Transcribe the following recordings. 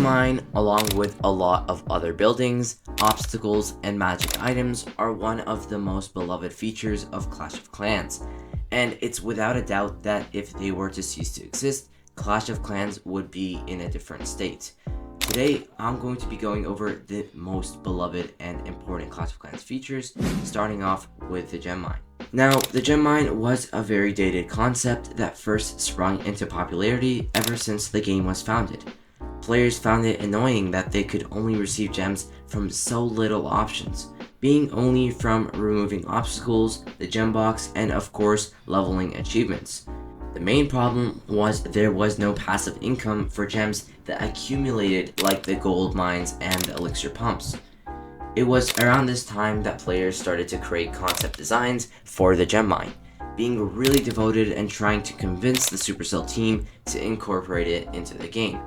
mine, along with a lot of other buildings, obstacles, and magic items, are one of the most beloved features of Clash of Clans, and it's without a doubt that if they were to cease to exist, Clash of Clans would be in a different state. Today, I'm going to be going over the most beloved and important Clash of Clans features, starting off with the gem mine. Now, the gem mine was a very dated concept that first sprung into popularity ever since the game was founded. Players found it annoying that they could only receive gems from so little options, being only from removing obstacles, the gem box, and of course, leveling achievements. The main problem was there was no passive income for gems that accumulated like the gold mines and the elixir pumps. It was around this time that players started to create concept designs for the gem mine, being really devoted and trying to convince the Supercell team to incorporate it into the game.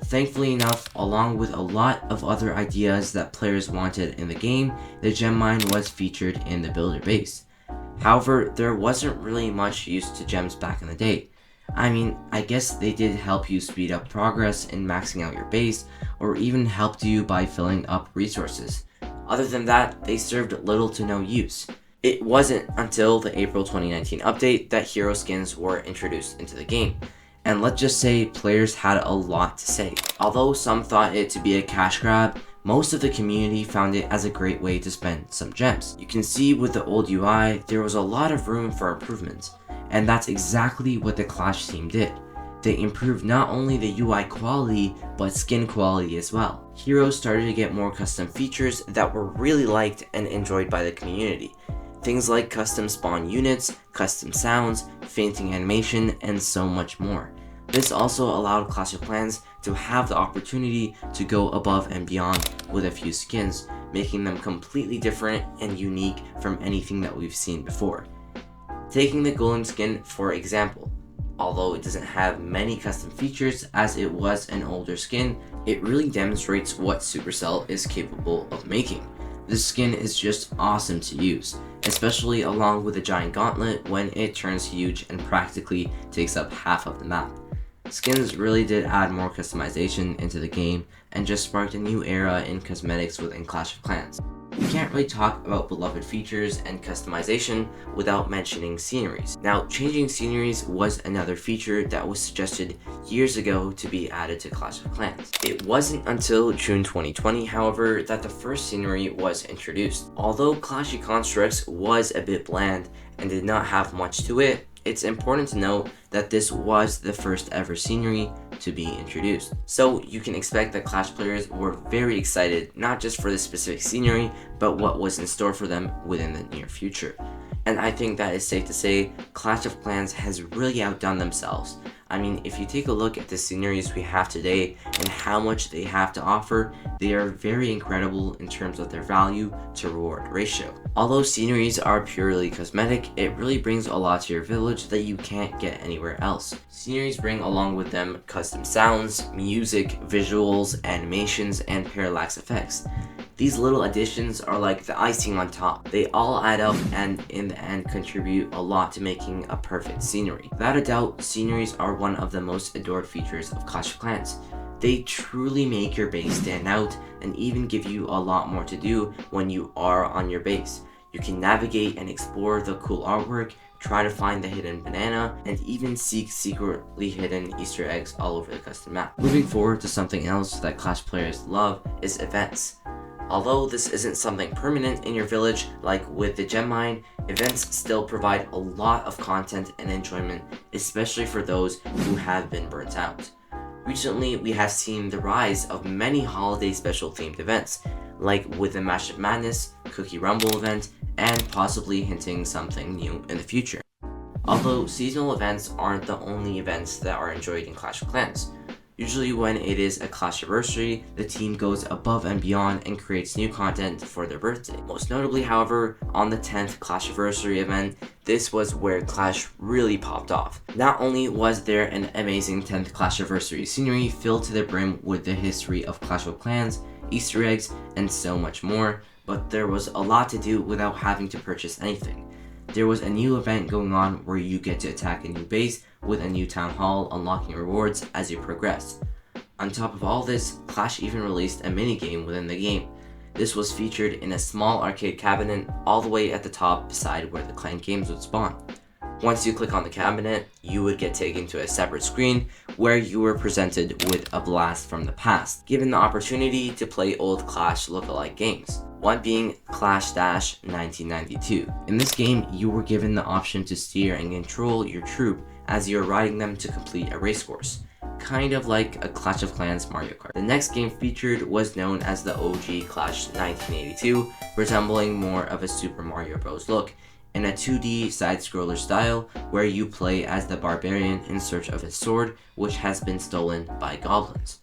Thankfully enough, along with a lot of other ideas that players wanted in the game, the gem mine was featured in the builder base. However, there wasn't really much use to gems back in the day. I mean, I guess they did help you speed up progress in maxing out your base, or even helped you by filling up resources. Other than that, they served little to no use. It wasn't until the April 2019 update that hero skins were introduced into the game, and let's just say players had a lot to say. Although some thought it to be a cash grab, most of the community found it as a great way to spend some gems. You can see with the old UI, there was a lot of room for improvements, and that's exactly what the Clash team did. They improved not only the UI quality, but skin quality as well. Heroes started to get more custom features that were really liked and enjoyed by the community. Things like custom spawn units, custom sounds, fainting animation, and so much more. This also allowed Clash of Clans to have the opportunity to go above and beyond with a few skins, making them completely different and unique from anything that we've seen before. Taking the Golem skin for example, although it doesn't have many custom features as it was an older skin, it really demonstrates what Supercell is capable of making. This skin is just awesome to use, especially along with the giant gauntlet when it turns huge and practically takes up half of the map. Skins really did add more customization into the game and just sparked a new era in cosmetics within Clash of Clans. You can't really talk about beloved features and customization without mentioning sceneries. Now, changing sceneries was another feature that was suggested years ago to be added to Clash of Clans. It wasn't until June 2020, however, that the first scenery was introduced. Although Clashy Constructs was a bit bland and did not have much to it, it's important to note that this was the first ever scenery to be introduced. So you can expect that Clash players were very excited not just for this specific scenery, but what was in store for them within the near future. And I think that is safe to say Clash of Clans has really outdone themselves. I mean, if you take a look at the sceneries we have today and how much they have to offer, they are very incredible in terms of their value to reward ratio. Although sceneries are purely cosmetic, it really brings a lot to your village that you can't get anywhere else. Sceneries bring along with them custom sounds, music, visuals, animations, and parallax effects. These little additions are like the icing on top. They all add up and in the end contribute a lot to making a perfect scenery. Without a doubt, sceneries are one of the most adored features of Clash of Clans. They truly make your base stand out and even give you a lot more to do when you are on your base. You can navigate and explore the cool artwork, try to find the hidden banana, and even seek secretly hidden Easter eggs all over the custom map. Moving forward to something else that Clash players love is events. Although this isn't something permanent in your village like with the gem mine, events still provide a lot of content and enjoyment, especially for those who have been burnt out. Recently, we have seen the rise of many holiday special themed events, like with the Mashup Madness, Cookie Rumble event, and possibly hinting something new in the future. Although seasonal events aren't the only events that are enjoyed in Clash of Clans. Usually when it is a Clashiversary, the team goes above and beyond and creates new content for their birthday. Most notably, however, on the 10th Clashiversary event, this was where Clash really popped off. Not only was there an amazing 10th Clashiversary scenery filled to the brim with the history of Clash of Clans, Easter eggs, and so much more, but there was a lot to do without having to purchase anything. There was a new event going on where you get to attack a new base with a new town hall, unlocking rewards as you progress. On top of all this, Clash even released a minigame within the game. This was featured in a small arcade cabinet all the way at the top beside where the clan games would spawn. Once you click on the cabinet, you would get taken to a separate screen where you were presented with a blast from the past, given the opportunity to play old Clash lookalike games, one being Clash 1992. In this game, you were given the option to steer and control your troop as you are riding them to complete a race course, kind of like a Clash of Clans Mario Kart. The next game featured was known as the OG Clash 1982, resembling more of a Super Mario Bros. Look, in a 2D side-scroller style where you play as the barbarian in search of his sword, which has been stolen by goblins.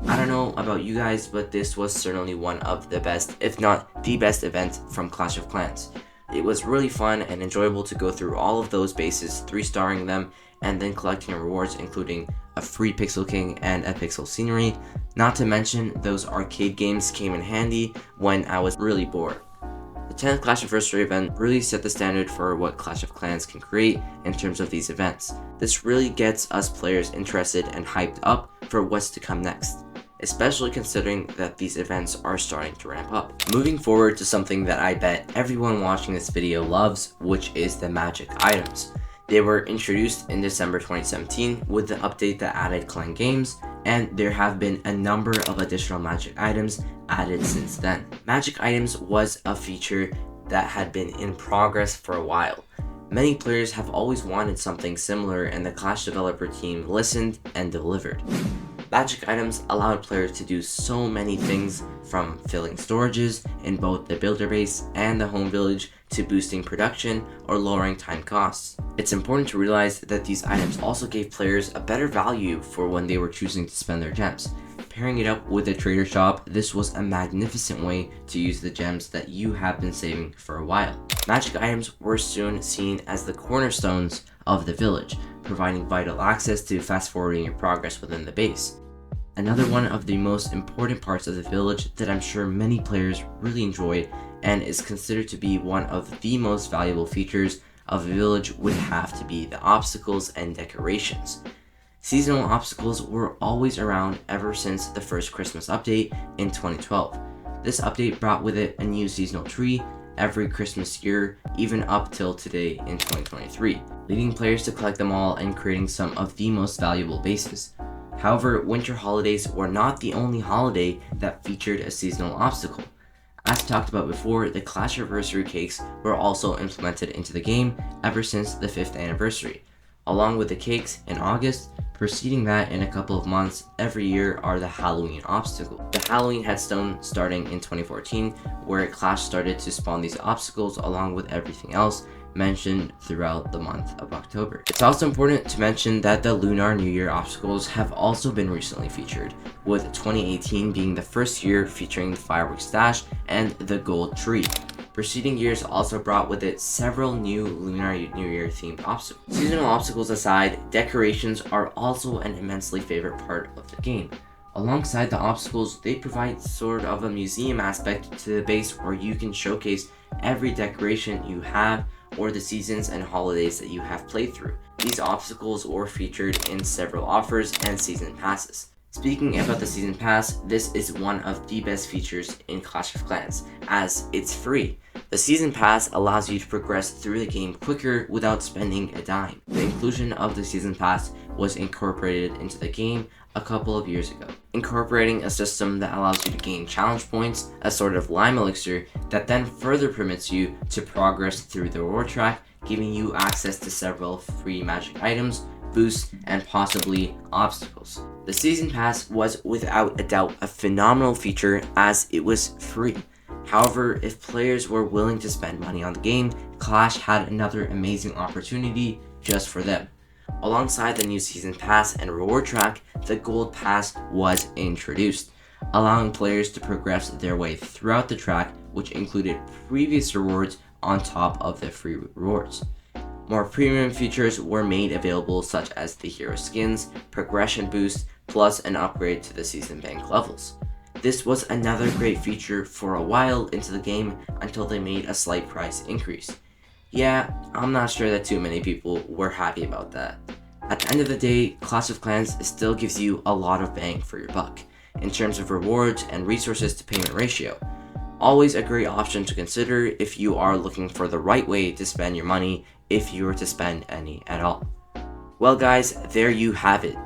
I don't know about you guys, but this was certainly one of the best, if not the best event from Clash of Clans. It was really fun and enjoyable to go through all of those bases, 3-starring them, and then collecting rewards including a free Pixel King and a Pixel Scenery. Not to mention, those arcade games came in handy when I was really bored. The 10th Clash Anniversary event really set the standard for what Clash of Clans can create in terms of these events. This really gets us players interested and hyped up for what's to come next, especially considering that these events are starting to ramp up. Moving forward to something that I bet everyone watching this video loves, which is the magic items. They were introduced in December 2017 with the update that added clan games, and there have been a number of additional magic items added since then. Magic items was a feature that had been in progress for a while. Many players have always wanted something similar, and the Clash developer team listened and delivered. Magic items allowed players to do so many things, from filling storages in both the builder base and the home village to boosting production or lowering time costs. It's important to realize that these items also gave players a better value for when they were choosing to spend their gems. Pairing it up with a trader shop, this was a magnificent way to use the gems that you have been saving for a while. Magic items were soon seen as the cornerstones of the village, providing vital access to fast forwarding your progress within the base. Another one of the most important parts of the village that I'm sure many players really enjoyed and is considered to be one of the most valuable features of a village would have to be the obstacles and decorations. Seasonal obstacles were always around ever since the first Christmas update in 2012. This update brought with it a new seasonal tree every Christmas year, even up till today in 2023, leading players to collect them all and creating some of the most valuable bases. However, winter holidays were not the only holiday that featured a seasonal obstacle. As talked about before, the Clash Anniversary cakes were also implemented into the game ever since the 5th anniversary. Along with the cakes in August, preceding that in a couple of months every year are the Halloween obstacles. The Halloween headstone starting in 2014, where Clash started to spawn these obstacles along with everything else mentioned throughout the month of October. It's also important to mention that the Lunar New Year obstacles have also been recently featured, with 2018 being the first year featuring the fireworks dash and the gold tree. Preceding years also brought with it several new Lunar New Year themed obstacles. Seasonal obstacles aside, decorations are also an immensely favorite part of the game. Alongside the obstacles, they provide sort of a museum aspect to the base where you can showcase every decoration you have or the seasons and holidays that you have played through. These obstacles were featured in several offers and season passes. Speaking about the season pass, this is one of the best features in Clash of Clans, as it's free. The season pass allows you to progress through the game quicker without spending a dime. The inclusion of the season pass was incorporated into the game a couple of years ago, incorporating a system that allows you to gain challenge points, a sort of lime elixir that then further permits you to progress through the reward track, giving you access to several free magic items, boosts, and possibly obstacles. The season pass was without a doubt a phenomenal feature as it was free. However, if players were willing to spend money on the game, Clash had another amazing opportunity just for them. Alongside the new season pass and reward track, the gold pass was introduced, allowing players to progress their way throughout the track, which included previous rewards on top of the free rewards. More premium features were made available, such as the hero skins, progression boost, plus an upgrade to the season bank levels. This was another great feature for a while into the game until they made a slight price increase. Yeah, I'm not sure that too many people were happy about that. At the end of the day, Clash of Clans still gives you a lot of bang for your buck in terms of rewards and resources to payment ratio. Always a great option to consider if you are looking for the right way to spend your money, if you were to spend any at all. Well guys, there you have it.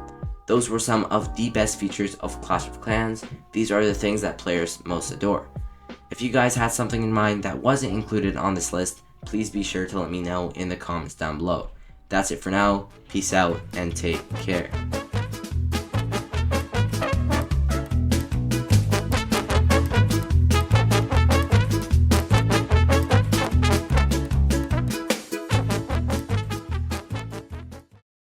Those were some of the best features of Clash of Clans. These are the things that players most adore. If you guys had something in mind that wasn't included on this list, please be sure to let me know in the comments down below. That's it for now. Peace out and take care.